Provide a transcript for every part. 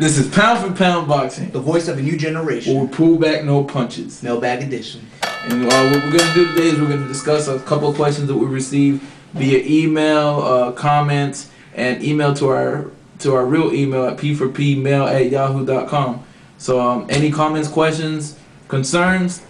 This is Pound for Pound Boxing. The voice of a new generation. Or pull back, no punches. Mailbag edition. And what we're going to do today is we're going to discuss a couple of questions that we received via email, comments, and email to our real email at P4P mail@yahoo.com. So any comments, questions, concerns,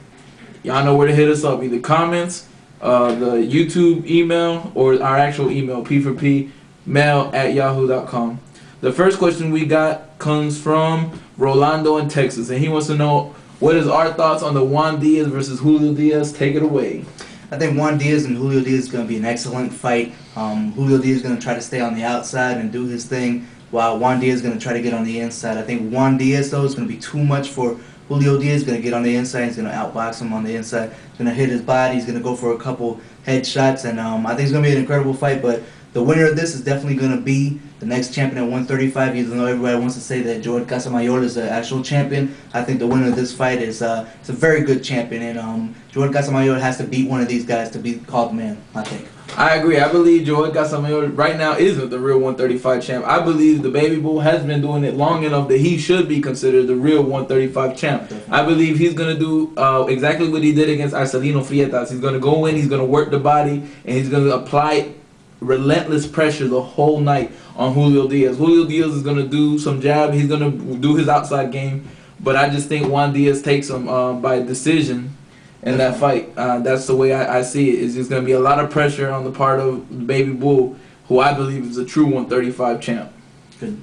y'all know where to hit us up. Either comments, the YouTube email, or our actual email, P4P mail@yahoo.com. The first question we got comes from Rolando in Texas, and he wants to know what is our thoughts on the Juan Diaz versus Julio Diaz. Take it away. I think Juan Diaz and Julio Diaz is going to be an excellent fight. Julio Diaz is going to try to stay on the outside and do his thing, while Juan Diaz is going to try to get on the inside. I think Juan Diaz, though, is going to be too much for Julio Diaz. He's going to get on the inside. He's going to outbox him on the inside. He's going to hit his body. He's going to go for a couple headshots, and I think it's going to be an incredible fight. But the winner of this is definitely going to be the next champion at 135. Even though everybody wants to say that Joel Casamayor is the actual champion, I think the winner of this fight is it's a very good champion, and Joel Casamayor has to beat one of these guys to be called man, I think. I agree. I believe Joel Casamayor right now isn't the real 135 champ. I believe the Baby Bull has been doing it long enough that he should be considered the real 135 champ. Definitely. I believe he's going to do exactly what he did against Arcelino Freitas. He's going to go in, he's going to work the body, and he's going to apply relentless pressure the whole night on Julio Diaz. Julio Diaz is going to do some jab. He's going to do his outside game. But I just think Juan Diaz takes him by decision in that fight. That's the way I see it. It's just going to be a lot of pressure on the part of Baby Bull, who I believe is a true 135 champ. Good.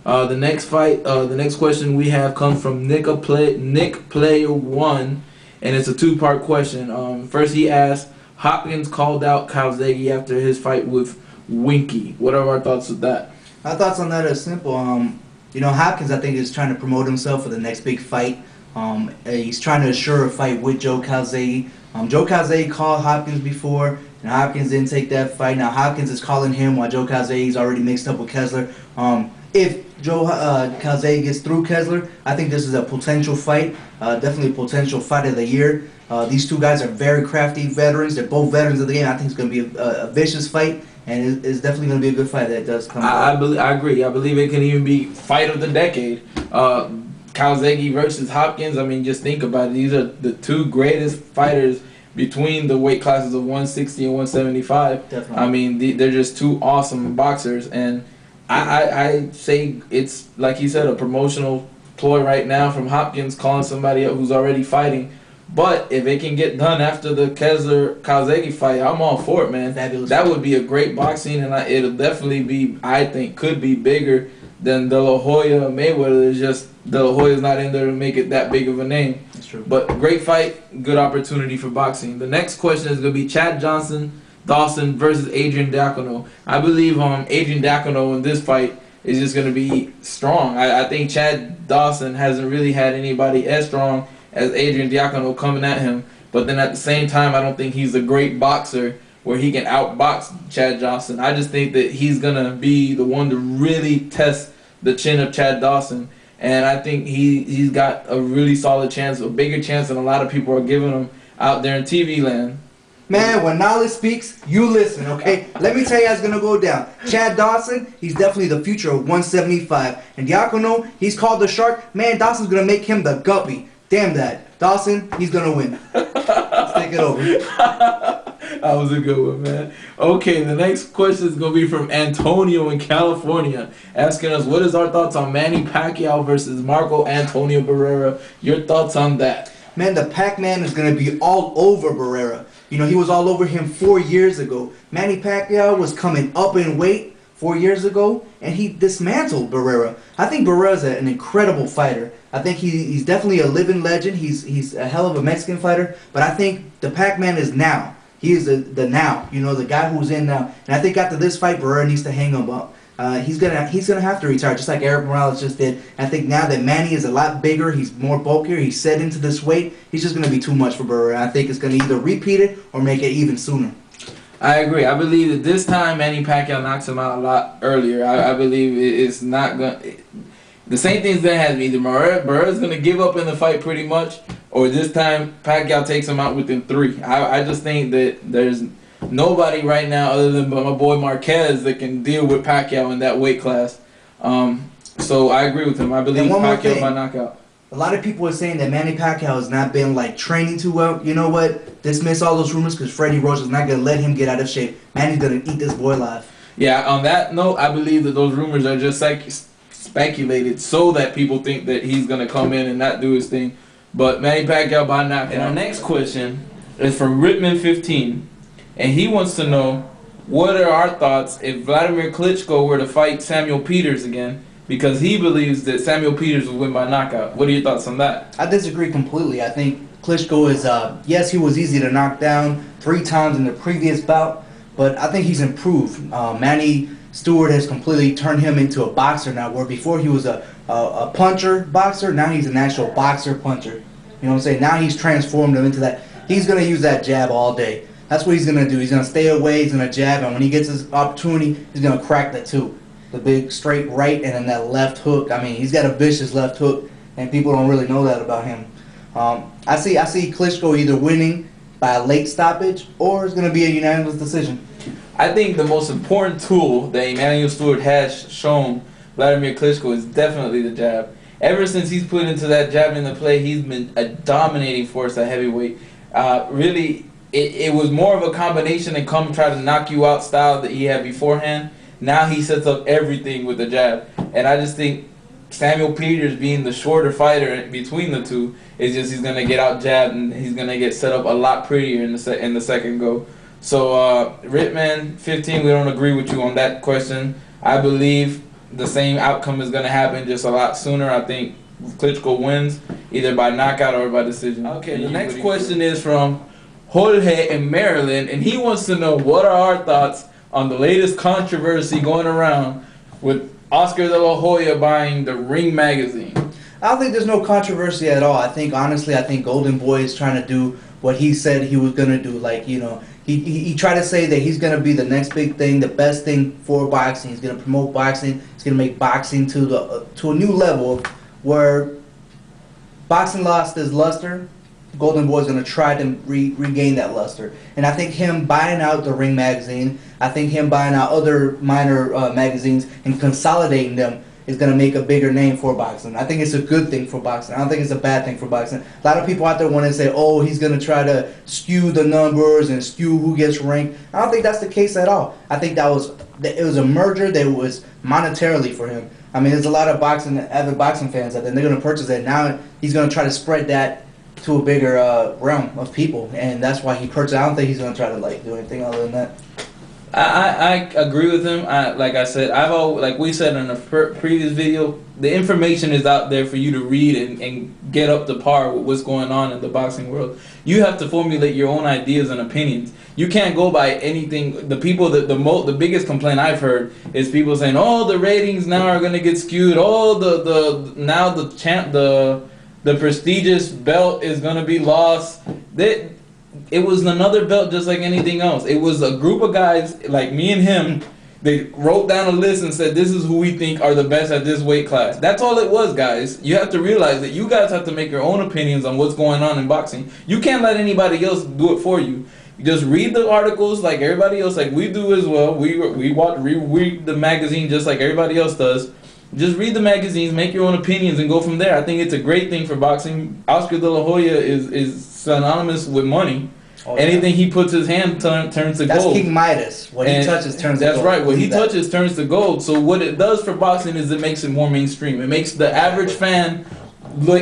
The next fight, the next question we have comes from Nick Player 1, and it's a two-part question. First, he asked, Hopkins called out Calzaghe after his fight with Winky. What are our thoughts with that? My thoughts on that are simple. You know, Hopkins, I think, is trying to promote himself for the next big fight. He's trying to assure a fight with Joe Calzaghe. Joe Calzaghe called Hopkins before, and Hopkins didn't take that fight. Now Hopkins is calling him while Joe Calzaghe's already mixed up with Kessler. If Joe Calzaghe gets through Kessler, I think this is a potential fight, definitely a potential fight of the year. These two guys are very crafty veterans. They're both veterans of the game. I think it's going to be a vicious fight, and it's definitely going to be a good fight that does come out. I agree. I believe it can even be fight of the decade. Calzaghe versus Hopkins. I mean, just think about it. These are the two greatest fighters between the weight classes of 160 and 175. Definitely. I mean, they're just two awesome boxers, and I say it's, like he said, a promotional ploy right now from Hopkins calling somebody up who's already fighting. But if it can get done after the Kessler-Calzaghe fight, I'm all for it, man. Fabulous. That would be a great boxing, and it'll definitely be, I think, could be bigger than De La Hoya Mayweather. It's just De La Hoya's not in there to make it that big of a name. That's true. But great fight, good opportunity for boxing. The next question is going to be Chad Dawson versus Adrian Diacono. I believe Adrian Diacono in this fight is just going to be strong. I think Chad Dawson hasn't really had anybody as strong as Adrian Diacono coming at him. But then at the same time, I don't think he's a great boxer where he can outbox Chad Dawson. I just think that he's going to be the one to really test the chin of Chad Dawson. And I think he's got a really solid chance, a bigger chance than a lot of people are giving him out there in TV land. Man, when knowledge speaks, you listen, okay? Let me tell you how it's going to go down. Chad Dawson, he's definitely the future of 175. And Diacono, he's called the shark. Man, Dawson's going to make him the guppy. Damn that. Dawson, he's going to win. Let's take it over. That was a good one, man. Okay, the next question is going to be from Antonio in California, asking us, what is our thoughts on Manny Pacquiao versus Marco Antonio Barrera? Your thoughts on that? Man, the Pac-Man is going to be all over Barrera. You know, he was all over him 4 years ago. Manny Pacquiao was coming up in weight 4 years ago, and he dismantled Barrera. I think Barrera's an incredible fighter. I think he's definitely a living legend. He's a hell of a Mexican fighter, but I think the Pac-Man is now. He is the now, you know, the guy who's in now. And I think after this fight, Barrera needs to hang him up. He's gonna have to retire, just like Eric Morales just did. I think now that Manny is a lot bigger, he's more bulkier, he's set into this weight, he's just gonna be too much for Barrera. I think it's gonna either repeat it or make it even sooner. I agree. I believe that this time Manny Pacquiao knocks him out a lot earlier. I believe it's not gonna. The same thing's gonna happen. Either Barrera's gonna give up in the fight pretty much, or this time Pacquiao takes him out within 3. I just think that there's nobody right now other than my boy Marquez that can deal with Pacquiao in that weight class. So I agree with him. I believe Pacquiao by knockout. A lot of people are saying that Manny Pacquiao has not been like training too well. You know what? Dismiss all those rumors because Freddie Roach is not gonna let him get out of shape. Manny's gonna eat this boy alive. Yeah. On that note, I believe that those rumors are just speculated so that people think that he's gonna come in and not do his thing. But Manny Pacquiao by knockout. And our next question is from Rittman15, and he wants to know what are our thoughts if Vladimir Klitschko were to fight Samuel Peters again, because he believes that Samuel Peters will win by knockout. What are your thoughts on that? I disagree completely. I think Klitschko is, yes, he was easy to knock down 3 times in the previous bout, but I think he's improved. Manny Stewart has completely turned him into a boxer now, where before he was a puncher boxer, now he's an actual boxer puncher. You know what I'm saying? Now he's transformed him into that. He's going to use that jab all day. That's what he's going to do. He's going to stay away, he's going to jab, and when he gets his opportunity, he's going to crack that too. The big straight right and then that left hook. I mean, he's got a vicious left hook, and people don't really know that about him. I see Klitschko either winning by a late stoppage or it's going to be a unanimous decision. I think the most important tool that Emmanuel Stewart has shown Vladimir Klitschko is definitely the jab. Ever since he's put into that jab in the play, he's been a dominating force at heavyweight. Really, it was more of a combination and come try to knock you out style that he had beforehand. Now he sets up everything with the jab. And I just think Samuel Peters being the shorter fighter between the two, is just he's going to get out jabbed and he's going to get set up a lot prettier in the second go. So, Rittman15, we don't agree with you on that question. I believe the same outcome is going to happen just a lot sooner. I think Klitschko wins either by knockout or by decision. Okay, the next question is from Jorge in Maryland, and he wants to know what are our thoughts on the latest controversy going around with Oscar De La Hoya buying the Ring magazine. I don't think there's no controversy at all. I think, honestly, Golden Boy is trying to do what he said he was going to do. Like, you know, he tried to say that he's going to be the next big thing, the best thing for boxing. He's going to promote boxing. He's going to make boxing to a new level where boxing lost its luster. Golden Boy's going to try to regain that luster. And I think him buying out the Ring magazine, I think him buying out other minor magazines and consolidating them is going to make a bigger name for boxing. I think it's a good thing for boxing. I don't think it's a bad thing for boxing. A lot of people out there want to say, oh, he's going to try to skew the numbers and skew who gets ranked. I don't think that's the case at all. I think it was a merger that was monetarily for him. I mean, there's a lot of avid boxing fans out there, and they're going to purchase it. Now he's going to try to spread that to a bigger realm of people, and that's why he purchased. I don't think he's going to try to do anything other than that. I agree with him. Like I said, like we said in a previous video, the information is out there for you to read and get up to par with what's going on in the boxing world. You have to formulate your own ideas and opinions. You can't go by anything. The people the biggest complaint I've heard is people saying, "Oh, the ratings now are going to get skewed. Oh, the prestigious belt is going to be lost." It was another belt just like anything else. It was a group of guys like me and him. They wrote down a list and said, this is who we think are the best at this weight class. That's all it was, guys. You have to realize that you guys have to make your own opinions on what's going on in boxing. You can't let anybody else do it for you. You just read the articles like everybody else, like we do as well. We read the magazine just like everybody else does. Just read the magazines, make your own opinions, and go from there. I think it's a great thing for boxing. Oscar De La Hoya is synonymous with money. Oh, yeah. Anything he puts his hand turns to gold. That's King Midas. What he touches turns to gold. That's right. What he touches turns to gold. So what it does for boxing is it makes it more mainstream. It makes the average fan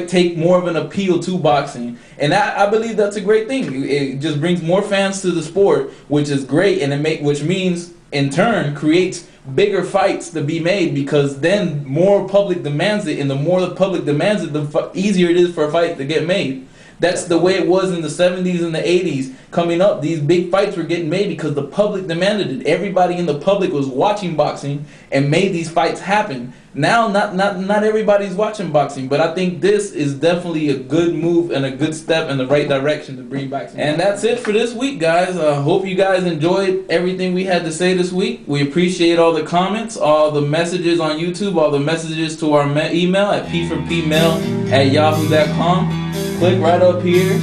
take more of an appeal to boxing. And I believe that's a great thing. It just brings more fans to the sport, which is great, and which means in turn creates bigger fights to be made, because then more public demands it, and the more the public demands it, the easier it is for a fight to get made. That's the way it was in the 70s and the 80s. Coming up, these big fights were getting made because the public demanded it. Everybody in the public was watching boxing and made these fights happen. Now, not everybody's watching boxing, but I think this is definitely a good move and a good step in the right direction to bring boxing. And that's it for this week, guys. I hope you guys enjoyed everything we had to say this week. We appreciate all the comments, all the messages on YouTube, all the messages to our email at p4pmail@yahoo.com. Click right up here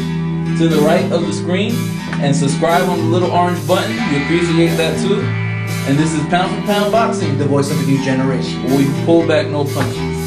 to the right of the screen and subscribe on the little orange button. We appreciate that too. And this is Pound for Pound Boxing, the voice of a new generation. where we pull back no punches.